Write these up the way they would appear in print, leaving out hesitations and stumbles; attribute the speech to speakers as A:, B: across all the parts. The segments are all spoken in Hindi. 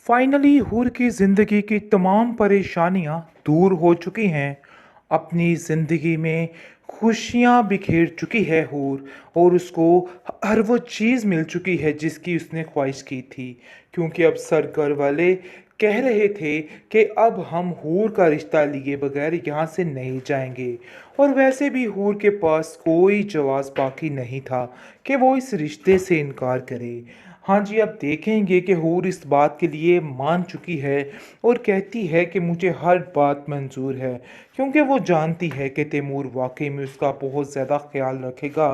A: फाइनली हूर की ज़िंदगी की तमाम परेशानियां दूर हो चुकी हैं। अपनी ज़िंदगी में खुशियां बिखेर चुकी है हूर। और उसको हर वो चीज़ मिल चुकी है जिसकी उसने ख्वाहिश की थी। क्योंकि अब सरकार वाले कह रहे थे कि अब हम हूर का रिश्ता लिए बगैर यहाँ से नहीं जाएंगे। और वैसे भी हूर के पास कोई जवाब बाकी नहीं था कि वो इस रिश्ते से इनकार करे। हाँ जी, अब देखेंगे कि हूर इस बात के लिए मान चुकी है और कहती है कि मुझे हर बात मंजूर है। क्योंकि वो जानती है कि तैमूर वाकई में उसका बहुत ज़्यादा ख्याल रखेगा।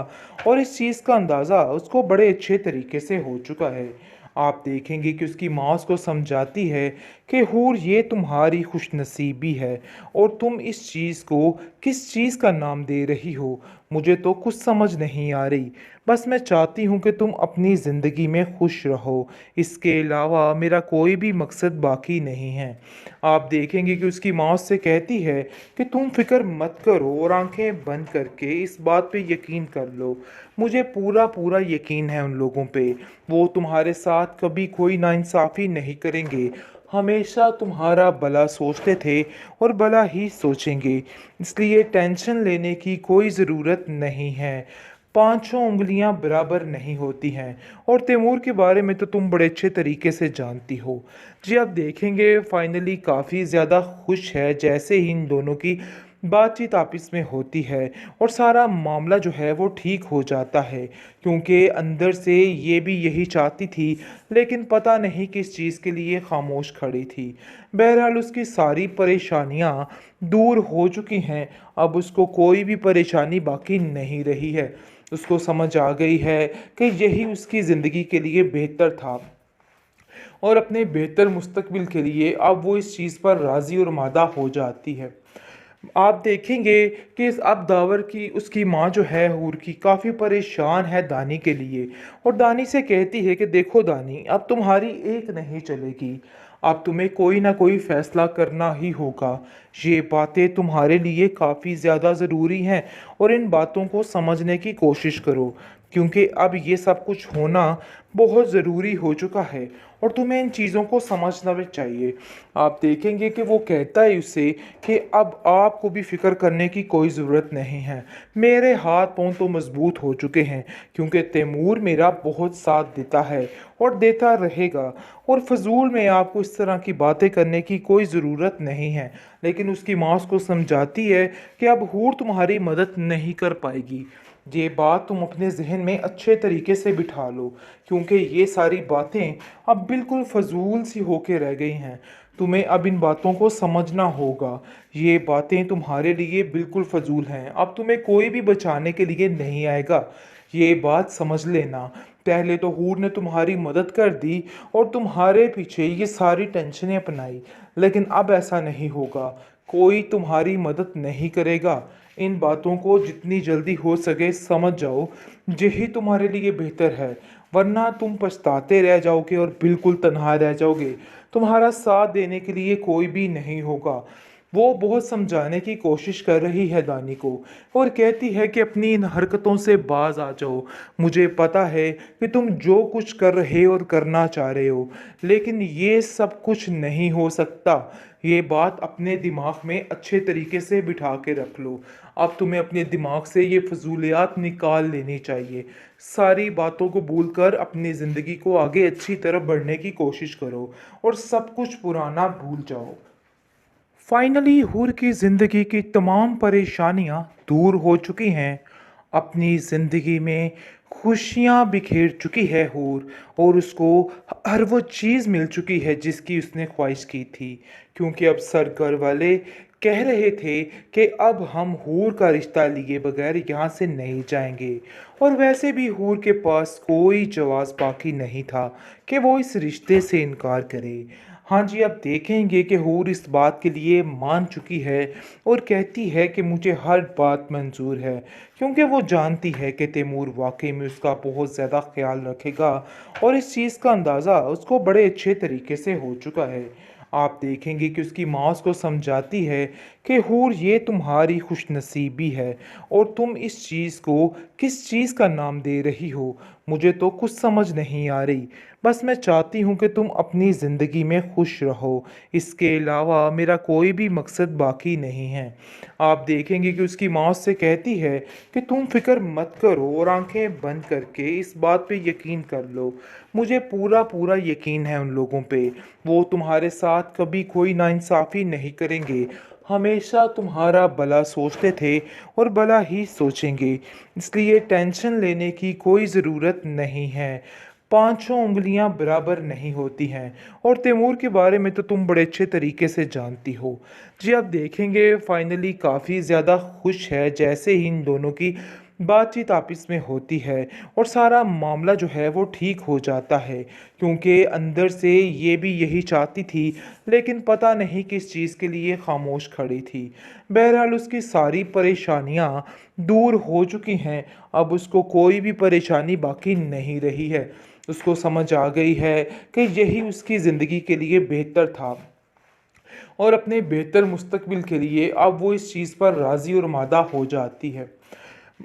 A: और इस चीज़ का अंदाज़ा उसको बड़े अच्छे तरीके से हो चुका है। आप देखेंगे कि उसकी माँ उसको समझाती है कि हूर ये तुम्हारी खुशनसीबी है और तुम इस चीज़ को किस चीज़ का नाम दे रही हो, मुझे तो कुछ समझ नहीं आ रही। बस मैं चाहती हूँ कि तुम अपनी ज़िंदगी में खुश रहो। इसके अलावा मेरा कोई भी मकसद बाकी नहीं है। आप देखेंगे कि उसकी माँ उससे कहती है कि तुम फिक्र मत करो और आंखें बंद करके इस बात पे यकीन कर लो। मुझे पूरा पूरा यकीन है उन लोगों पे। वो तुम्हारे साथ कभी कोई नाइंसाफ़ी नहीं करेंगे। हमेशा तुम्हारा भला सोचते थे और भला ही सोचेंगे। इसलिए टेंशन लेने की कोई ज़रूरत नहीं है। पांचों उंगलियां बराबर नहीं होती हैं। और तैमूर के बारे में तो तुम बड़े अच्छे तरीके से जानती हो। जी, आप देखेंगे फाइनली काफ़ी ज़्यादा खुश है जैसे ही इन दोनों की बातचीत आपस में होती है। और सारा मामला जो है वो ठीक हो जाता है। क्योंकि अंदर से ये भी यही चाहती थी, लेकिन पता नहीं किस चीज़ के लिए खामोश खड़ी थी। बहरहाल उसकी सारी परेशानियां दूर हो चुकी हैं। अब उसको कोई भी परेशानी बाकी नहीं रही है। उसको समझ आ गई है कि यही उसकी ज़िंदगी के लिए बेहतर था। और अपने बेहतर मुस्तकबिल के लिए अब वो इस चीज़ पर राज़ी और मादा हो जाती है। आप देखेंगे कि अब दावर की उसकी माँ जो है हूर की काफ़ी परेशान है दानी के लिए। और दानी से कहती है कि देखो दानी, अब तुम्हारी एक नहीं चलेगी। अब तुम्हें कोई ना कोई फ़ैसला करना ही होगा। ये बातें तुम्हारे लिए काफ़ी ज़्यादा ज़रूरी हैं और इन बातों को समझने की कोशिश करो। क्योंकि अब ये सब कुछ होना बहुत ज़रूरी हो चुका है और तुम्हें इन चीज़ों को समझना भी चाहिए। आप देखेंगे कि वो कहता है उससे कि अब आपको भी फ़िक्र करने की कोई ज़रूरत नहीं है। मेरे हाथ पाँव तो मज़बूत हो चुके हैं। क्योंकि तैमूर मेरा बहुत साथ देता है और देता रहेगा। और फजूल में आपको इस तरह की बातें करने की कोई ज़रूरत नहीं है। लेकिन उसकी माँ उसको समझाती है कि अब हूर तुम्हारी मदद नहीं कर पाएगी। ये बात तुम अपने जहन में अच्छे तरीके से बिठा लो। क्योंकि ये सारी बातें अब बिल्कुल फजूल सी होके रह गई हैं। तुम्हें अब इन बातों को समझना होगा। ये बातें तुम्हारे लिए बिल्कुल फजूल हैं। अब तुम्हें कोई भी बचाने के लिए नहीं आएगा। ये बात समझ लेना। पहले तो हूर ने तुम्हारी मदद कर दी और तुम्हारे पीछे ये सारी टेंशनें अपनाई। लेकिन अब ऐसा नहीं होगा। कोई तुम्हारी मदद नहीं करेगा। इन बातों को जितनी जल्दी हो सके समझ जाओ। यही तुम्हारे लिए बेहतर है। वरना तुम पछताते रह जाओगे और बिल्कुल तन्हा रह जाओगे। तुम्हारा साथ देने के लिए कोई भी नहीं होगा। वो बहुत समझाने की कोशिश कर रही है दानी को। और कहती है कि अपनी इन हरकतों से बाज आ जाओ। मुझे पता है कि तुम जो कुछ कर रहे और करना चाह रहे हो, लेकिन ये सब कुछ नहीं हो सकता। ये बात अपने दिमाग में अच्छे तरीके से बिठा के रख लो। अब तुम्हें अपने दिमाग से ये फजूलियात निकाल लेनी चाहिए। सारी बातों को भूलकर अपनी ज़िंदगी को आगे अच्छी तरफ बढ़ने की कोशिश करो और सब कुछ पुराना भूल जाओ। फाइनली हूर की ज़िंदगी की तमाम परेशानियां दूर हो चुकी हैं। अपनी ज़िंदगी में खुशियां बिखेर चुकी है हूर। और उसको हर वो चीज़ मिल चुकी है जिसकी उसने ख्वाहिश की थी। क्योंकि अब सरकार वाले कह रहे थे कि अब हम हूर का रिश्ता लिए बगैर यहाँ से नहीं जाएंगे। और वैसे भी हूर के पास कोई जवाब बाकी नहीं था कि वो इस रिश्ते से इनकार करे। हाँ जी, आप देखेंगे कि हूर इस बात के लिए मान चुकी है और कहती है कि मुझे हर बात मंजूर है। क्योंकि वो जानती है कि तैमूर वाकई में उसका बहुत ज़्यादा ख्याल रखेगा। और इस चीज़ का अंदाज़ा उसको बड़े अच्छे तरीके से हो चुका है। आप देखेंगे कि उसकी माँ उसको समझाती है कि हूर ये तुम्हारी खुशनसीबी है और तुम इस चीज़ को किस चीज़ का नाम दे रही हो, मुझे तो कुछ समझ नहीं आ रही। बस मैं चाहती हूँ कि तुम अपनी ज़िंदगी में खुश रहो। इसके अलावा मेरा कोई भी मकसद बाकी नहीं है। आप देखेंगे कि उसकी माँ उससे कहती है कि तुम फ़िक्र मत करो और आंखें बंद करके इस बात पे यकीन कर लो। मुझे पूरा पूरा यकीन है उन लोगों पे। वो तुम्हारे साथ कभी कोई नाइंसाफ़ी नहीं करेंगे। हमेशा तुम्हारा भला सोचते थे और भला ही सोचेंगे। इसलिए टेंशन लेने की कोई ज़रूरत नहीं है। पांचों उंगलियां बराबर नहीं होती हैं। और तैमूर के बारे में तो तुम बड़े अच्छे तरीके से जानती हो। जी, आप देखेंगे फाइनली काफ़ी ज़्यादा खुश है जैसे ही इन दोनों की बातचीत आपस में होती है और सारा मामला जो है वो ठीक हो जाता है, क्योंकि अंदर से ये भी यही चाहती थी, लेकिन पता नहीं किस चीज़ के लिए खामोश खड़ी थी। बहरहाल उसकी सारी परेशानियां दूर हो चुकी हैं। अब उसको कोई भी परेशानी बाकी नहीं रही है। उसको समझ आ गई है कि यही उसकी ज़िंदगी के लिए बेहतर था और अपने बेहतर मुस्तकबिल के लिए अब वो इस चीज़ पर राज़ी और मादा हो जाती है।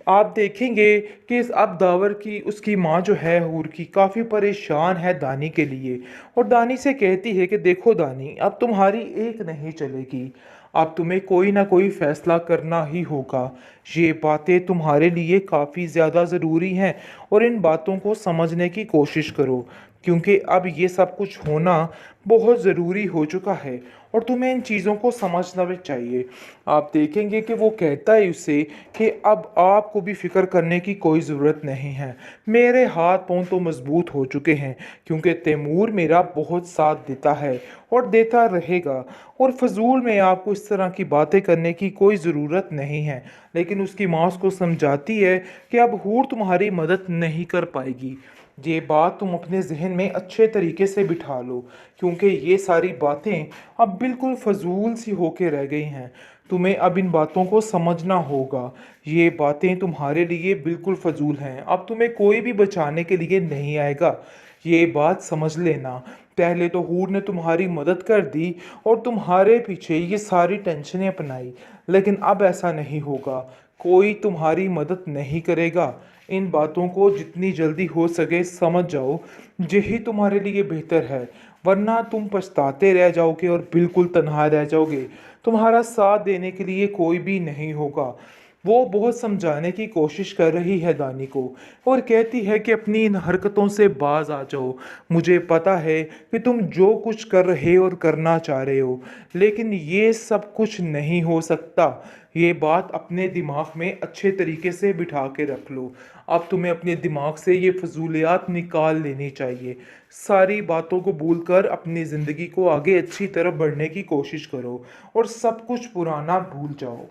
A: आप देखेंगे कि अब दावर की उसकी माँ जो है हूर की काफ़ी परेशान है दानी के लिए और दानी से कहती है कि देखो दानी, अब तुम्हारी एक नहीं चलेगी। अब तुम्हें कोई ना कोई फैसला करना ही होगा। ये बातें तुम्हारे लिए काफ़ी ज़्यादा ज़रूरी हैं और इन बातों को समझने की कोशिश करो, क्योंकि अब ये सब कुछ होना बहुत ज़रूरी हो चुका है और तुम्हें इन चीज़ों को समझना भी चाहिए। आप देखेंगे कि वो कहता है उससे कि अब आपको भी फ़िक्र करने की कोई ज़रूरत नहीं है। मेरे हाथ पाँव तो मज़बूत हो चुके हैं, क्योंकि तैमूर मेरा बहुत साथ देता है और देता रहेगा। और फ़ज़ूल में आपको इस तरह की बातें करने की कोई ज़रूरत नहीं है। लेकिन उसकी माँ उसको समझाती है कि अब हूर तुम्हारी मदद नहीं कर पाएगी। ये बात तुम अपने जहन में अच्छे तरीके से बिठा लो, क्योंकि ये सारी बातें अब बिल्कुल फजूल सी होके रह गई हैं। तुम्हें अब इन बातों को समझना होगा। ये बातें तुम्हारे लिए बिल्कुल फजूल हैं। अब तुम्हें कोई भी बचाने के लिए नहीं आएगा। ये बात समझ लेना। पहले तो हूर ने तुम्हारी मदद कर दी और तुम्हारे पीछे ये सारी टेंशनें अपनाई, लेकिन अब ऐसा नहीं होगा। कोई तुम्हारी मदद नहीं करेगा। इन बातों को जितनी जल्दी हो सके समझ जाओ, यही तुम्हारे लिए बेहतर है। वरना तुम पछताते रह जाओगे और बिल्कुल तन्हा रह जाओगे। तुम्हारा साथ देने के लिए कोई भी नहीं होगा। वो बहुत समझाने की कोशिश कर रही है दानी को और कहती है कि अपनी इन हरकतों से बाज आ जाओ। मुझे पता है कि तुम जो कुछ कर रहे हो और करना चाह रहे हो, लेकिन ये सब कुछ नहीं हो सकता। ये बात अपने दिमाग में अच्छे तरीके से बिठा के रख लो। अब तुम्हें अपने दिमाग से ये फजूलियात निकाल लेनी चाहिए। सारी बातों को भूलकर अपनी ज़िंदगी को आगे अच्छी तरफ बढ़ने की कोशिश करो और सब कुछ पुराना भूल जाओ।